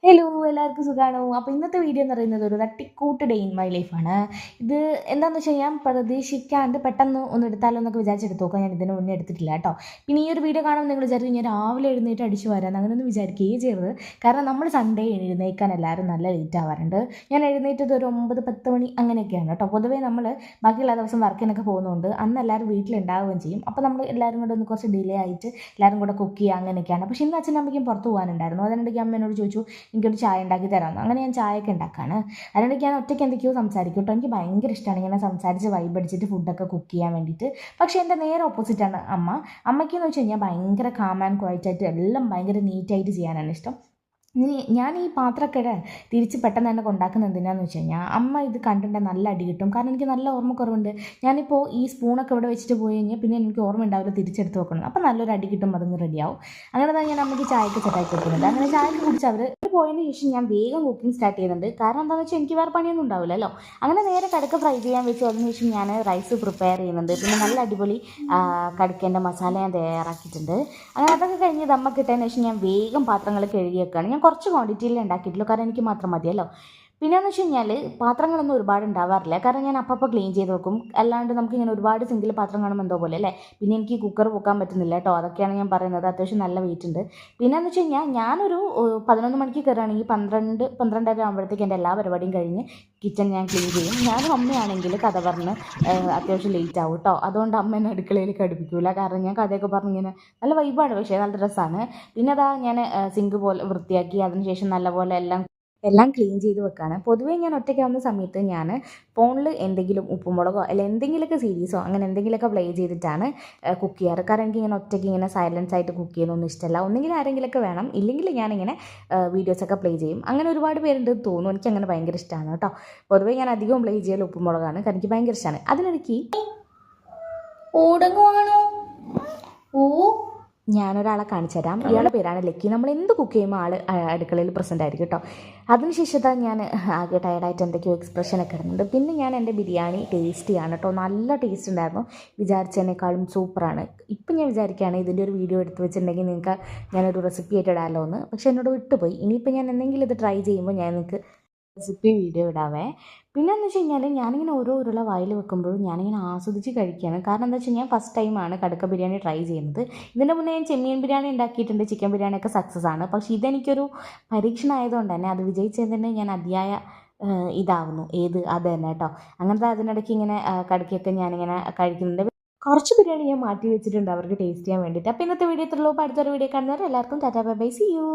Hello എല്ലാവർക്കും സുഖമാണോ? അപ്പോൾ ഇന്നത്തെ വീഡിയോ എന്ന് പറയുന്നത് ഒരു തട്ടിക്കൂട്ട് ഡേ ഇൻ മൈ ലൈഫാണ്. ഇത് എന്താണെന്ന് വെച്ച് കഴിഞ്ഞാൽ പ്രതീക്ഷിക്കാണ്ട് പെട്ടെന്ന് ഒന്ന് എടുത്താലോ എന്നൊക്കെ വിചാരിച്ചെടുത്ത് നോക്കാം. ഞാൻ ഇതിന് മുന്നേ എടുത്തിട്ടില്ല കേട്ടോ. പിന്നെ ഈ ഒരു വീഡിയോ കാണുമ്പോൾ നിങ്ങൾ വിചാരിക്കും ഞാൻ രാവിലെ എഴുന്നേറ്റ് അടിച്ചു വരാൻ, അങ്ങനെയൊന്നും വിചാരിക്കുകയും ചെയ്യരുത്. കാരണം നമ്മൾ സൺഡേ എഴുന്നേൽക്കാൻ എല്ലാവരും നല്ല ലേറ്റ് ആവാറുണ്ട്. ഞാൻ എഴുന്നേറ്റത് ഒരു 9-10 മണി അങ്ങനെയൊക്കെയാണ് കേട്ടോ. പൊതുവേ നമ്മൾ ബാക്കിയുള്ള ദിവസം വർക്കിനൊക്കെ പോകുന്നതുകൊണ്ട് അന്ന് എല്ലാവരും വീട്ടിലുണ്ടാവുകയും ചെയ്യും. അപ്പോൾ നമ്മൾ എല്ലാവരും കൂടെ ഒന്ന് കുറച്ച് ഡിലേ ആയിട്ട് എല്ലാവരും കൂടെ കുക്ക് ചെയ്യുക അങ്ങനെയൊക്കെയാണ്. പക്ഷേ ഇന്ന് അച്ഛനും അമ്മയ്ക്കും പുറത്ത് പോകാനുണ്ടായിരുന്നു. അതിനിടയ്ക്ക് അമ്മ എന്നോട് ചോദിച്ചു എനിക്കൊരു ചായ ഉണ്ടാക്കി തരാമെന്ന്. അങ്ങനെ ഞാൻ ചായയൊക്കെ ഉണ്ടാക്കുകയാണ്. അതിനിടയ്ക്ക് ഞാൻ ഒറ്റയ്ക്ക് എന്തൊക്കെയോ സംസാരിക്കും കേട്ടോ. എനിക്ക് ഭയങ്കര ഇഷ്ടമാണ് ഇങ്ങനെ സംസാരിച്ച് വൈബ് അടിച്ചിട്ട് ഫുഡൊക്കെ കുക്ക് ചെയ്യാൻ വേണ്ടിയിട്ട്. പക്ഷേ എൻ്റെ നേരെ ഓപ്പോസിറ്റാണ് അമ്മ. അമ്മയ്ക്കെന്ന് വെച്ച് കഴിഞ്ഞാൽ ഭയങ്കര കാം ആൻഡ് ക്വയറ്റായിട്ട് എല്ലാം ഭയങ്കര നീറ്റായിട്ട് ചെയ്യാനാണ് ഇഷ്ടം. ഞാൻ ഈ പാത്രമൊക്കെ തിരിച്ച് പെട്ടെന്ന് തന്നെ കൊണ്ടാക്കുന്നത് എന്തിനാന്ന് വെച്ച് കഴിഞ്ഞാൽ അമ്മ ഇത് കണ്ടിട്ടുണ്ടെങ്കിൽ നല്ല അടി കിട്ടും. കാരണം എനിക്ക് നല്ല ഓർമ്മക്കുറവുണ്ട്. ഞാനിപ്പോൾ ഈ സ്പൂണൊക്കെ ഇവിടെ വെച്ചിട്ട് പോയി കഴിഞ്ഞാൽ പിന്നെ എനിക്ക് ഓർമ്മ ഉണ്ടാവില്ല തിരിച്ചെടുത്ത് വെക്കണം. അപ്പോൾ നല്ലൊരു അടി കിട്ടും, അതൊന്ന് റെഡിയാവും. അങ്ങനെ തന്നെ ഞാൻ അമ്മയ്ക്ക് ചായക്ക് സെറ്റാക്കി കൊടുക്കുന്നുണ്ട്. അങ്ങനെ ചായക്ക് കുടിച്ച് അവർ പോയതിന് ശേഷം ഞാൻ വേഗം കുക്കിംഗ് സ്റ്റാർട്ട് ചെയ്യുന്നുണ്ട്. കാരണം എന്താണെന്ന് വെച്ചാൽ എനിക്ക് വേറെ പണിയൊന്നും ഉണ്ടാവില്ലല്ലോ. അങ്ങനെ നേരെ കടുക്ക ഫ്രൈ ചെയ്യാൻ വെച്ചു. അതിനുശേഷം ഞാൻ റൈസ് പ്രിപ്പയർ ചെയ്യുന്നുണ്ട്. പിന്നെ നല്ല അടിപൊളി കടുക്കേൻ്റെ മസാല ഞാൻ തയ്യാറാക്കിയിട്ടുണ്ട്. അങ്ങനെ അതൊക്കെ കഴിഞ്ഞ് ദമ്മ കിട്ടിയതിന് ശേഷം ഞാൻ വേഗം പാത്രങ്ങൾ കഴുകി വെക്കുകയാണ്. ഞാൻ കുറച്ച് ക്വാണ്ടിറ്റിയിൽ ഉണ്ടാക്കിയിട്ടുള്ളൂ, കാരണം എനിക്ക് മാത്രം മതിയല്ലോ. പിന്നെയെന്ന് വെച്ച് കഴിഞ്ഞാൽ പാത്രങ്ങളൊന്നും ഒരുപാട് ഉണ്ടാവാറില്ല, കാരണം ഞാൻ അപ്പോൾ ക്ലീൻ ചെയ്ത് വെക്കും. അല്ലാണ്ട് നമുക്കിങ്ങനെ ഒരുപാട് സിങ്കിൽ പാത്രം കാണുമ്പോൾ എന്തോ പോലെ അല്ലേ. പിന്നെ എനിക്ക് കുക്കർ വെക്കാൻ പറ്റുന്നില്ല കേട്ടോ, അതൊക്കെയാണ് ഞാൻ പറയുന്നത്. അത്യാവശ്യം നല്ല വെയിറ്റ് ഉണ്ട്. പിന്നെയെന്ന് വെച്ച് കഴിഞ്ഞാൽ ഞാനൊരു 11 മണിക്ക് കയറുകയാണെങ്കിൽ 12-12:30 ആകുമ്പോഴത്തേക്ക് എൻ്റെ എല്ലാ പരിപാടിയും കഴിഞ്ഞ് കിച്ചൺ ഞാൻ ക്ലീൻ ചെയ്യും. ഞാനും അമ്മയാണെങ്കിൽ കഥ പറഞ്ഞ് അത്യാവശ്യം ലേറ്റ് ആവും കേട്ടോ. അതുകൊണ്ട് അമ്മ എന്നെ അടുക്കളയിലേക്ക് അടുപ്പിക്കില്ല, കാരണം ഞാൻ കഥയൊക്കെ പറഞ്ഞിങ്ങനെ നല്ല വൈബാണ്, പക്ഷേ നല്ല രസമാണ്. പിന്നെ അതാ ഞാൻ സിങ്ക് പോലെ വൃത്തിയാക്കി അതിനുശേഷം നല്ലപോലെ എല്ലാം ക്ലീൻ ചെയ്ത് വെക്കുകയാണ്. പൊതുവേ ഞാൻ ഒറ്റയ്ക്കാവുന്ന സമയത്ത് ഞാൻ ഫോണിൽ എന്തെങ്കിലും ഉപ്പുമുളകോ അല്ലെങ്കിൽ എന്തെങ്കിലുമൊക്കെ സീരീസോ അങ്ങനെ എന്തെങ്കിലുമൊക്കെ പ്ലേ ചെയ്തിട്ടാണ് കുക്ക് ചെയ്യാറ്. കാരണം എനിക്ക് ഇങ്ങനെ ഒറ്റയ്ക്ക് ഇങ്ങനെ സൈലൻസ് ആയിട്ട് കുക്ക് ചെയ്യുന്നതൊന്നും ഇഷ്ടമല്ല. ഒന്നെങ്കിൽ ആരെങ്കിലുമൊക്കെ വേണം, ഇല്ലെങ്കിൽ ഞാനിങ്ങനെ വീഡിയോസൊക്കെ പ്ലേ ചെയ്യും. അങ്ങനെ ഒരുപാട് പേരുണ്ട് തോന്നുന്നു. എനിക്ക് അങ്ങനെ ഭയങ്കര ഇഷ്ടമാണ് കേട്ടോ. പൊതുവേ ഞാൻ അധികവും പ്ലേ ചെയ്യൽ ഉപ്പുമുളകാണ്, കാരണം എനിക്ക് ഭയങ്കര ഇഷ്ടമാണ്. അതിനിടയ്ക്ക് ഓടങ്ങുവാണോ ഓ ഞാനൊരാളെ കാണിച്ചു തരാം. ഇയാളുടെ പേരാണ് ലക്കി. നമ്മൾ എന്ത് കുക്ക് ചെയ്യുമ്പോൾ ആൾ അടുക്കളയിൽ പ്രസൻ്റ് ആയിരിക്കും കേട്ടോ. അതിനുശേഷം ഞാൻ ആകെ ടയർഡായിട്ട് എന്തൊക്കെയോ എക്സ്പ്രഷനൊക്കെ ഇടുന്നുണ്ട്. പിന്നെ ഞാൻ എൻ്റെ ബിരിയാണി ടേസ്റ്റ് ചെയ്യാണ് കേട്ടോ. നല്ല ടേസ്റ്റ് ഉണ്ടായിരുന്നു, വിചാരിച്ചതിനേക്കാളും സൂപ്പറാണ്. ഇപ്പം ഞാൻ വിചാരിക്കുകയാണ് ഇതിൻ്റെ ഒരു വീഡിയോ എടുത്ത് വെച്ചിട്ടുണ്ടെങ്കിൽ നിങ്ങൾക്ക് ഞാനൊരു റെസിപ്പി ആയിട്ട് ഇടാമല്ലോ എന്ന്. പക്ഷേ എന്നോട് വിട്ടുപോയി. ഇനിയിപ്പോൾ ഞാൻ എന്തെങ്കിലും ഇത് ട്രൈ ചെയ്യുമ്പോൾ ഞാൻ നിങ്ങൾക്ക് റെസിപ്പി വീഡിയോ ഇടാവേ. പിന്നെയെന്ന് വെച്ച് കഴിഞ്ഞാൽ ഞാനിങ്ങനെ ഓരോ ഉരുള വായിൽ വെക്കുമ്പോഴും ഞാനിങ്ങനെ ആസ്വദിച്ച് കഴിക്കുകയാണ്. കാരണം എന്താ വെച്ച് കഴിഞ്ഞാൽ ഫസ്റ്റ് ടൈമാണ് കടുക്ക ബിരിയാണി ട്രൈ ചെയ്യുന്നത്. ഇതിൻ്റെ മുന്നേ ഞാൻ ചെമ്മീൻ ബിരിയാണി ഉണ്ടാക്കിയിട്ടുണ്ട്, ചിക്കൻ ബിരിയാണിയൊക്കെ സക്സസ് ആണ്. പക്ഷേ ഇതെനിക്കൊരു പരീക്ഷണം ആയതുകൊണ്ട് തന്നെ അത് വിജയിച്ചതിന് ഞാൻ അതിയായ ഇതാവുന്നു. അത് തന്നെ കേട്ടോ. അങ്ങനത്തെ അതിനിടയ്ക്ക് ഇങ്ങനെ കടുക്കയൊക്കെ ഞാനിങ്ങനെ കഴിക്കുന്നുണ്ട്. കുറച്ച് ബിരിയാണി ഞാൻ മാറ്റി വെച്ചിട്ടുണ്ട് അവർക്ക് ടേസ്റ്റ് ചെയ്യാൻ വേണ്ടിയിട്ട്. അപ്പോൾ ഇന്നത്തെ വീഡിയോ ഇത്രയുള്ളൂ. അടുത്തൊരു വീഡിയോ കാണുന്നവരെ എല്ലാവർക്കും tata bye bye, see U.